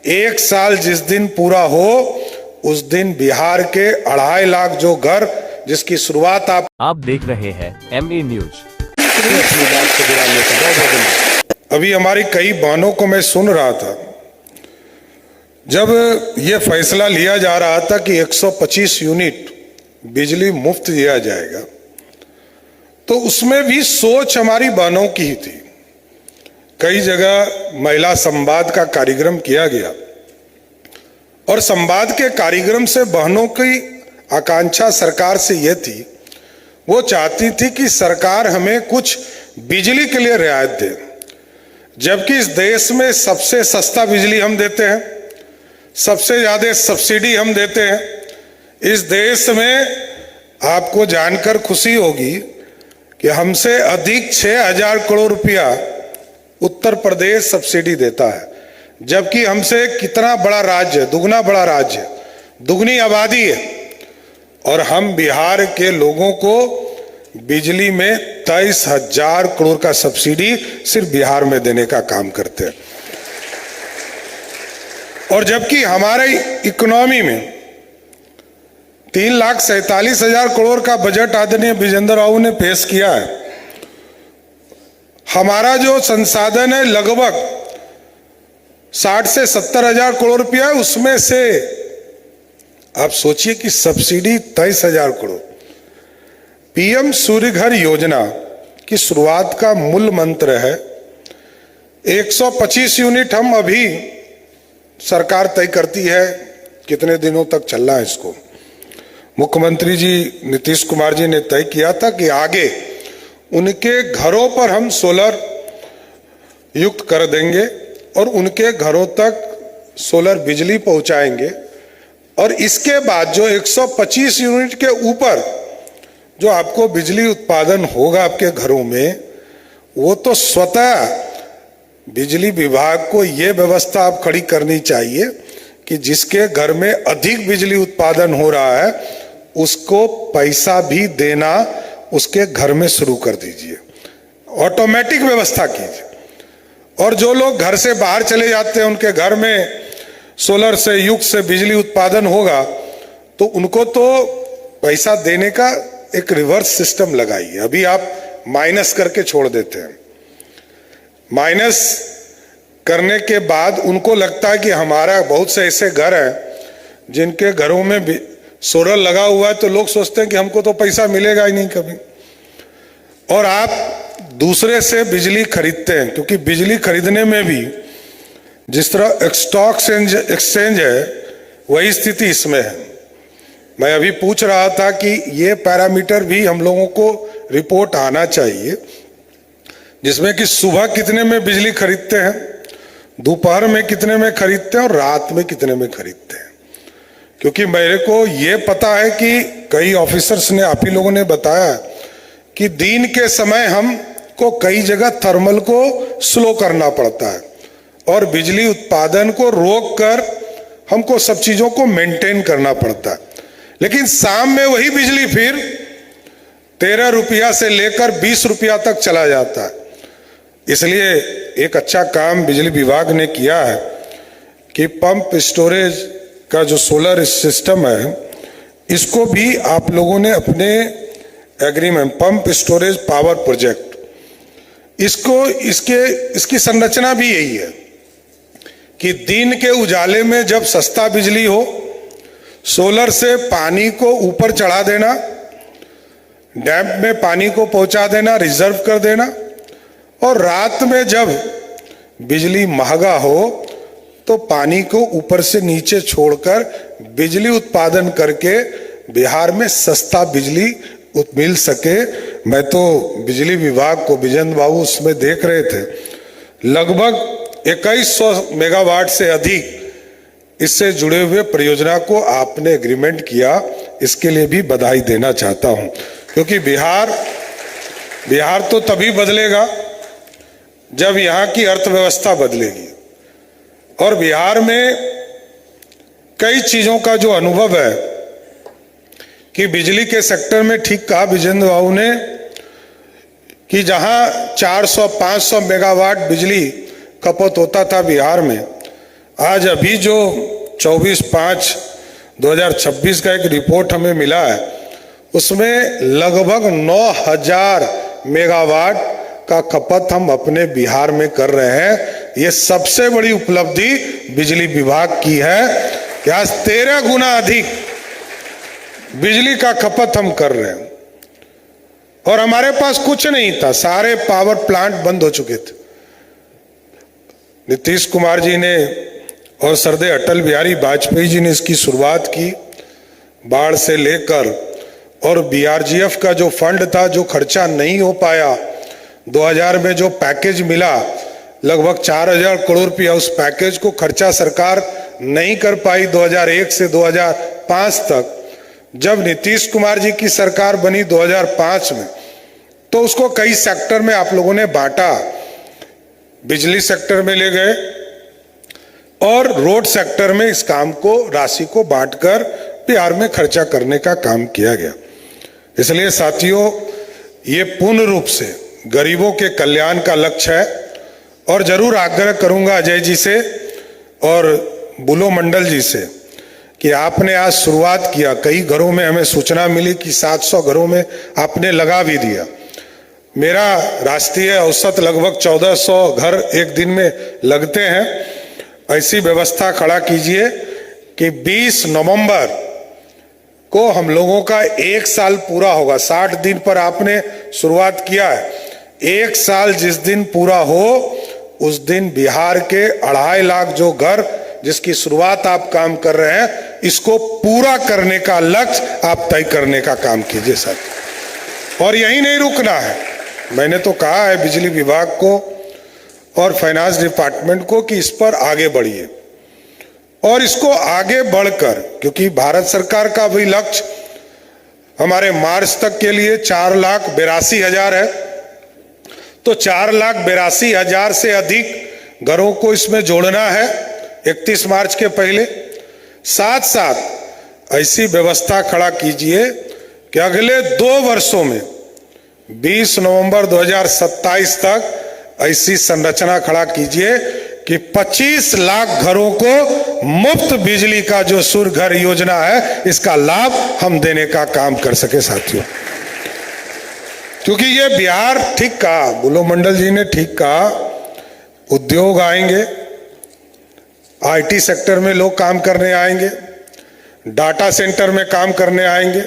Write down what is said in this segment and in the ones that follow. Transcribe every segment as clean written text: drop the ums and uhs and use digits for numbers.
1 साल जिस दिन पूरा हो उस दिन बिहार के 2.5 लाख जो घर जिसकी शुरुआत आप देख रहे हैं MA न्यूज। अभी हमारी कई बहनों को मैं सुन रहा था जब ये फैसला लिया जा रहा था कि 125 यूनिट बिजली मुफ्त दिया जाएगा, तो उसमें भी सोच हमारी बहनों की ही थी। कई जगह महिला संवाद का कार्यक्रम किया गया और संवाद के कार्यक्रम से बहनों की आकांक्षा सरकार से यह थी, वो चाहती थी कि सरकार हमें कुछ बिजली के लिए रियायत दे, जबकि इस देश में सबसे सस्ता बिजली हम देते हैं, सबसे ज्यादा सब्सिडी हम देते हैं। इस देश में आपको जानकर खुशी होगी कि हमसे अधिक 6,000 करोड़ रुपया उत्तर प्रदेश सब्सिडी देता है, जबकि हमसे कितना बड़ा राज्य है, दुगना बड़ा राज्य है, दुगनी आबादी है, और हम बिहार के लोगों को बिजली में 23,000 करोड़ का सब्सिडी सिर्फ बिहार में देने का काम करते हैं। और जबकि हमारे इकोनॉमी में 3,47,000 करोड़ का बजट आदरणीय विजेंद्र बाबू ने पेश किया है, हमारा जो संसाधन है लगभग 60 से 70,000 करोड़ रुपया है, उसमें से आप सोचिए कि सब्सिडी 23,000 करोड़। पीएम सूर्य घर योजना की शुरुआत का मूल मंत्र है 125 यूनिट। हम अभी सरकार तय करती है कितने दिनों तक चलना है इसको। मुख्यमंत्री जी नीतीश कुमार जी ने तय किया था कि आगे उनके घरों पर हम सोलर युक्त कर देंगे और उनके घरों तक सोलर बिजली पहुंचाएंगे, और इसके बाद जो 125 यूनिट के ऊपर जो आपको बिजली उत्पादन होगा आपके घरों में, वो तो स्वतः बिजली विभाग को ये व्यवस्था आप खड़ी करनी चाहिए कि जिसके घर में अधिक बिजली उत्पादन हो रहा है उसको पैसा भी देना उसके घर में शुरू कर दीजिए, ऑटोमेटिक व्यवस्था कीजिए। और जो लोग घर से बाहर चले जाते हैं उनके घर में सोलर से युक्त से बिजली उत्पादन होगा, तो उनको तो पैसा देने का एक रिवर्स सिस्टम लगाइए। अभी आप माइनस करके छोड़ देते हैं, माइनस करने के बाद उनको लगता है कि हमारा बहुत से ऐसे घर हैं जिनके घरों में सोलर लगा हुआ है, तो लोग सोचते हैं कि हमको तो पैसा मिलेगा ही नहीं कभी, और आप दूसरे से बिजली खरीदते हैं। क्योंकि बिजली खरीदने में भी जिस तरह स्टॉक एक्सचेंज है वही स्थिति इसमें है। मैं अभी पूछ रहा था कि ये पैरामीटर भी हम लोगों को रिपोर्ट आना चाहिए, जिसमें कि सुबह कितने में बिजली खरीदते हैं, दोपहर में कितने में खरीदते हैं और रात में कितने में खरीदते हैं। क्योंकि मेरे को ये पता है कि कई ऑफिसर्स ने, आप ही लोगों ने बताया कि दिन के समय हमको कई जगह थर्मल को स्लो करना पड़ता है और बिजली उत्पादन को रोक कर हमको सब चीजों को मेंटेन करना पड़ता है, लेकिन शाम में वही बिजली फिर 13 रुपया से लेकर 20 रुपया तक चला जाता है। इसलिए एक अच्छा काम बिजली विभाग ने किया है कि पंप स्टोरेज का जो सोलर सिस्टम है इसको भी आप लोगों ने अपने agreement, pump storage power project, इसकी संरचना भी यही है कि दिन के उजाले में जब सस्ता बिजली हो, सोलर से पानी को ऊपर चढ़ा देना, डैम में पानी को पहुंचा देना, रिजर्व कर देना, और रात में जब बिजली महंगा हो तो पानी को ऊपर से नीचे छोड़कर बिजली उत्पादन करके बिहार में सस्ता बिजली मिल सके। मैं तो बिजली विभाग को, विजेंद्र बाबू उसमें देख रहे थे, लगभग 2100 मेगावाट से अधिक इससे जुड़े हुए परियोजना को आपने एग्रीमेंट किया, इसके लिए भी बधाई देना चाहता हूं। क्योंकि बिहार तो तभी बदलेगा जब यहाँ की अर्थव्यवस्था बदलेगी, और बिहार में कई चीजों का जो अनुभव है कि बिजली के सेक्टर में, ठीक कहा विजेंद्र बाबू ने कि जहां 400-500 मेगावाट बिजली खपत होता था बिहार में, आज अभी जो 24/5/2026 का एक रिपोर्ट हमें मिला है, उसमें लगभग 9000 मेगावाट का खपत हम अपने बिहार में कर रहे हैं। ये सबसे बड़ी उपलब्धि बिजली विभाग की है कि आज 13 गुना अधिक बिजली का खपत हम कर रहे हैं। और हमारे पास कुछ नहीं था, सारे पावर प्लांट बंद हो चुके थे। नीतीश कुमार जी ने और सरदे अटल बिहारी वाजपेयी जी ने इसकी शुरुआत की, बाढ़ से लेकर, और बीआरजीएफ का जो फंड था, जो खर्चा नहीं हो पाया, 2000 में जो पैकेज मिला लगभग 4000 करोड़ रुपया, उस पैकेज को खर्चा सरकार नहीं कर पाई 2001 से 2005 तक। जब नीतीश कुमार जी की सरकार बनी 2005 में, तो उसको कई सेक्टर में आप लोगों ने बांटा। बिजली सेक्टर में ले गए और रोड सेक्टर में इस काम को, राशि को बांटकर बिहार में खर्चा करने का काम किया गया। इसलिए साथियों, ये पूर्ण रूप से गरीबों के कल्याण का लक्ष्य है। और जरूर आग्रह करूंगा अजय जी से और बुलो मंडल जी से कि आपने आज शुरुआत किया, कई घरों में हमें सूचना मिली कि 700 घरों में आपने लगा भी दिया। मेरा राष्ट्रीय औसत लगभग 1400 घर एक दिन में लगते हैं। ऐसी व्यवस्था खड़ा कीजिए कि 20 नवंबर को हम लोगों का 1 साल पूरा होगा। 60 दिन पर आपने शुरुआत किया है, 1 साल जिस दिन पूरा हो, उस दिन बिहार के 2.5 लाख जो घर जिसकी शुरुआत आप काम कर रहे हैं, इसको पूरा करने का लक्ष्य आप तय करने का काम कीजिए साथ। और यही नहीं रुकना है, मैंने तो कहा है बिजली विभाग को और फाइनेंस डिपार्टमेंट को कि इस पर आगे बढ़िए और इसको आगे बढ़कर, क्योंकि भारत सरकार का भी लक्ष्य हमारे मार्च तक के लिए 4,82,000 है, तो 4,82,000 से अधिक घरों को इसमें जोड़ना है 31 मार्च के पहले। साथ साथ ऐसी व्यवस्था खड़ा कीजिए कि अगले 2 वर्षों में 20 नवंबर 2027 तक ऐसी संरचना खड़ा कीजिए कि 25 लाख घरों को मुफ्त बिजली का जो सूर्य घर योजना है, इसका लाभ हम देने का काम कर सके साथियों। क्योंकि ये बिहार, ठीक कहा बुलो मंडल जी ने, ठीक कहा, उद्योग आएंगे, आईटी सेक्टर में लोग काम करने आएंगे, डाटा सेंटर में काम करने आएंगे,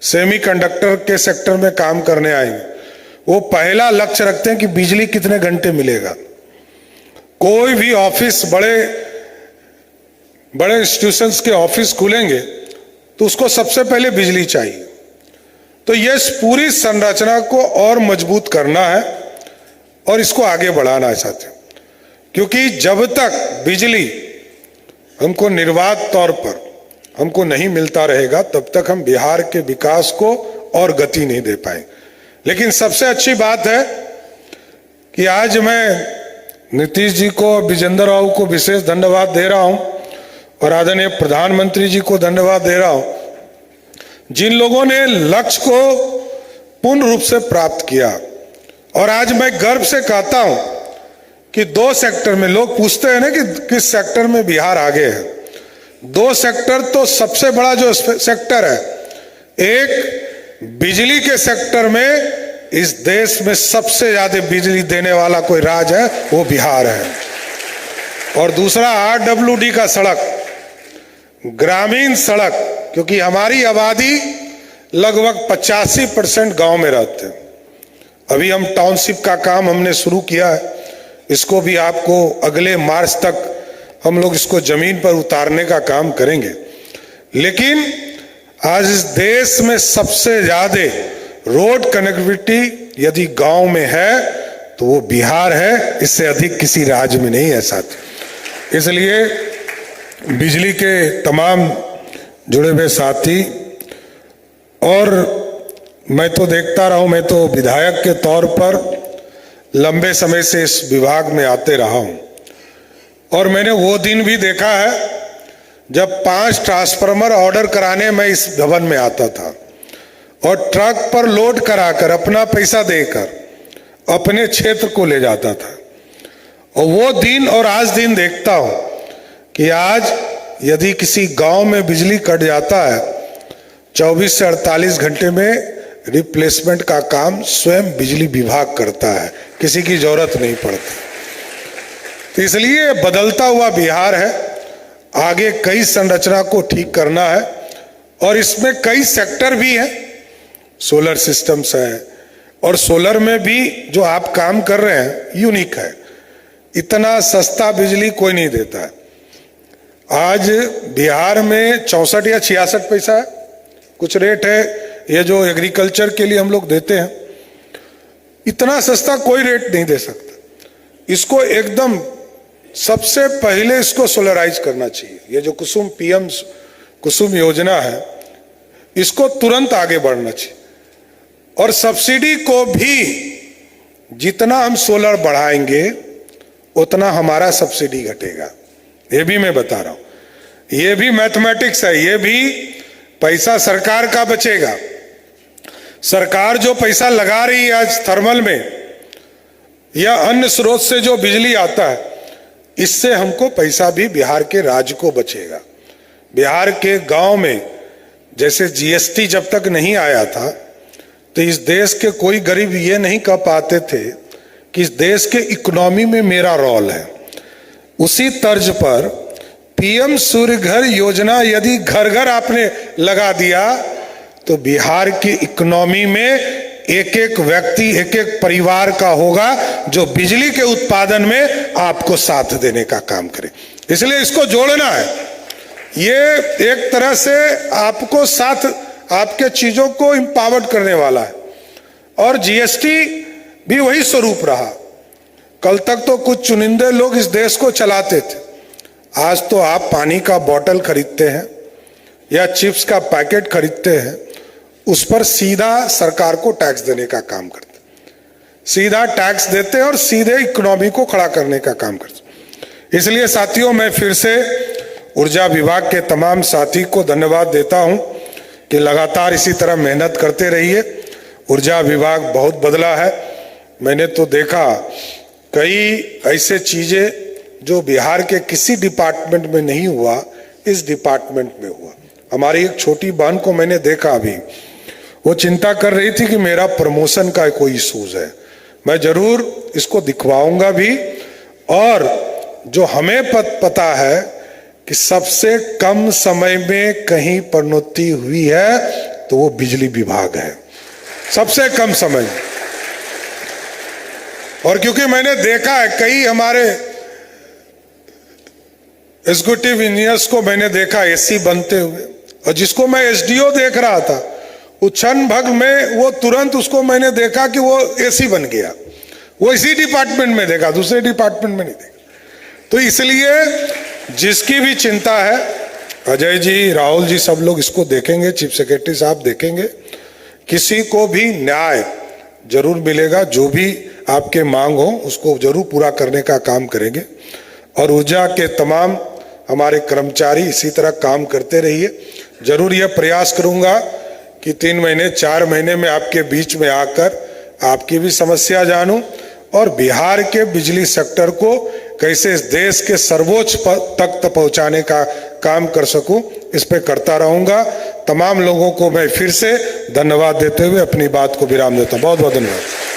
सेमीकंडक्टर के सेक्टर में काम करने आएंगे। वो पहला लक्ष्य रखते हैं कि बिजली कितने घंटे मिलेगा। कोई भी ऑफिस, बड़े बड़े इंस्टीट्यूशंस के ऑफिस खुलेंगे तो उसको सबसे पहले बिजली चाहिए। तो ये पूरी संरचना को और मजबूत करना है और इसको आगे बढ़ाना है साथियों। क्योंकि जब तक बिजली हमको निर्बाध तौर पर हमको नहीं मिलता रहेगा, तब तक हम बिहार के विकास को और गति नहीं दे पाएंगे। लेकिन सबसे अच्छी बात है कि आज मैं नीतीश जी को, विजेंद्र राव को विशेष धन्यवाद दे रहा हूं और आदरणीय प्रधानमंत्री जी को धन्यवाद दे रहा हूं, जिन लोगों ने लक्ष्य को पूर्ण रूप से प्राप्त किया। और आज मैं गर्व से कहता हूं कि 2 सेक्टर में, लोग पूछते हैं ना कि किस सेक्टर में बिहार आगे है, 2 सेक्टर तो सबसे बड़ा जो सेक्टर है, एक बिजली के सेक्टर में इस देश में सबसे ज्यादा बिजली देने वाला कोई राज्य है, वो बिहार है। और दूसरा आरडब्ल्यूडी का सड़क, ग्रामीण सड़क, क्योंकि हमारी आबादी लगभग 85% गांव में रहते हैं। अभी हम टाउनशिप का काम हमने शुरू किया है, इसको भी आपको अगले मार्च तक हम लोग इसको जमीन पर उतारने का काम करेंगे। लेकिन आज इस देश में सबसे ज्यादा रोड कनेक्टिविटी यदि गांव में है तो वो बिहार है, इससे अधिक किसी राज्य में नहीं है साथी। इसलिए बिजली के तमाम जुड़े हुए साथी, और मैं तो देखता रहा हूं, मैं तो विधायक के तौर पर लंबे समय से इस विभाग में आते रहा हूं, और मैंने वो दिन भी देखा है जब 5 ट्रांसफार्मर ऑर्डर कराने मैं इस भवन में आता था और ट्रक पर लोड कराकर अपना पैसा देकर अपने क्षेत्र को ले जाता था। और वो दिन और आज दिन देखता हूं कि आज यदि किसी गांव में बिजली कट जाता है 24 से 48 घंटे में रिप्लेसमेंट का काम स्वयं बिजली विभाग करता है, किसी की जरूरत नहीं पड़ती। तो इसलिए बदलता हुआ बिहार है, आगे कई संरचना को ठीक करना है और इसमें कई सेक्टर भी हैं, सोलर सिस्टम्स है और सोलर में भी जो आप काम कर रहे हैं यूनिक है, इतना सस्ता बिजली कोई नहीं देता है। आज बिहार में 64 या 66 पैसा है कुछ रेट है, ये जो एग्रीकल्चर के लिए हम लोग देते हैं, इतना सस्ता कोई रेट नहीं दे सकता। इसको एकदम सबसे पहले इसको सोलराइज करना चाहिए। ये जो पीएम कुसुम योजना है, इसको तुरंत आगे बढ़ना चाहिए और सब्सिडी को भी जितना हम सोलर बढ़ाएंगे उतना हमारा सब्सिडी घटेगा। ये भी मैं बता रहा हूं, ये भी मैथमेटिक्स है, ये भी पैसा सरकार का बचेगा। सरकार जो पैसा लगा रही है आज थर्मल में या अन्य स्रोत से जो बिजली आता है, इससे हमको पैसा भी बिहार के राज्य को बचेगा। बिहार के गांव में जैसे जीएसटी जब तक नहीं आया था तो इस देश के कोई गरीब ये नहीं कह पाते थे कि इस देश के इकोनॉमी में मेरा रोल है। उसी तर्ज पर पीएम सूर्य घर योजना यदि घर घर आपने लगा दिया तो बिहार की इकोनॉमी में एक एक व्यक्ति, एक एक परिवार का होगा जो बिजली के उत्पादन में आपको साथ देने का काम करे। इसलिए इसको जोड़ना है। ये एक तरह से आपको साथ, आपके चीजों को इंपावर्ड करने वाला है। और जीएसटी भी वही स्वरूप रहा। कल तक तो कुछ चुनिंदे लोग इस देश को चलाते थे, आज तो आप पानी का बोतल खरीदते हैं या चिप्स का पैकेट खरीदते हैं, उस पर सीधा सरकार को टैक्स देने का काम करते, सीधा टैक्स देते हैं और सीधे इकोनॉमी को खड़ा करने का काम करते। इसलिए साथियों, मैं फिर से ऊर्जा विभाग के तमाम साथी को धन्यवाद देता हूं कि लगातार इसी तरह मेहनत करते रहिए। ऊर्जा विभाग बहुत बदला है। मैंने तो देखा कई ऐसे चीजें जो बिहार के किसी डिपार्टमेंट में नहीं हुआ, इस डिपार्टमेंट में हुआ। हमारी एक छोटी बहन को मैंने देखा, अभी वो चिंता कर रही थी कि मेरा प्रमोशन का कोई इशूज है। मैं जरूर इसको दिखवाऊंगा भी। और जो हमें पता है कि सबसे कम समय में कहीं प्रोन्नति हुई है तो वो बिजली विभाग है, सबसे कम समय में। और क्योंकि मैंने देखा है कई हमारे एग्जीक्यूटिव इंजीनियर्स को मैंने देखा एसी बनते हुए, और जिसको मैं एसडीओ देख रहा था वो क्षण भर में वो तुरंत उसको मैंने देखा कि वो एसी बन गया। वो इसी डिपार्टमेंट में देखा, दूसरे डिपार्टमेंट में नहीं देखा। तो इसलिए जिसकी भी चिंता है, अजय जी, राहुल जी, सब लोग इसको देखेंगे, चीफ सेक्रेटरी साहब देखेंगे, किसी को भी न्याय जरूर मिलेगा। जो भी आपके मांग हो उसको जरूर पूरा करने का काम करेंगे। और ऊर्जा के तमाम हमारे कर्मचारी इसी तरह काम करते रहिए। जरूर यह प्रयास करूंगा कि 3 महीने 4 महीने में आपके बीच में आकर आपकी भी समस्या जानूं और बिहार के बिजली सेक्टर को कैसे इस देश के सर्वोच्च तक पहुंचाने का काम कर सकूं, इस पे करता रहूंगा। तमाम लोगों को मैं फिर से धन्यवाद देते हुए अपनी बात को विराम देता हूं। बहुत बहुत धन्यवाद।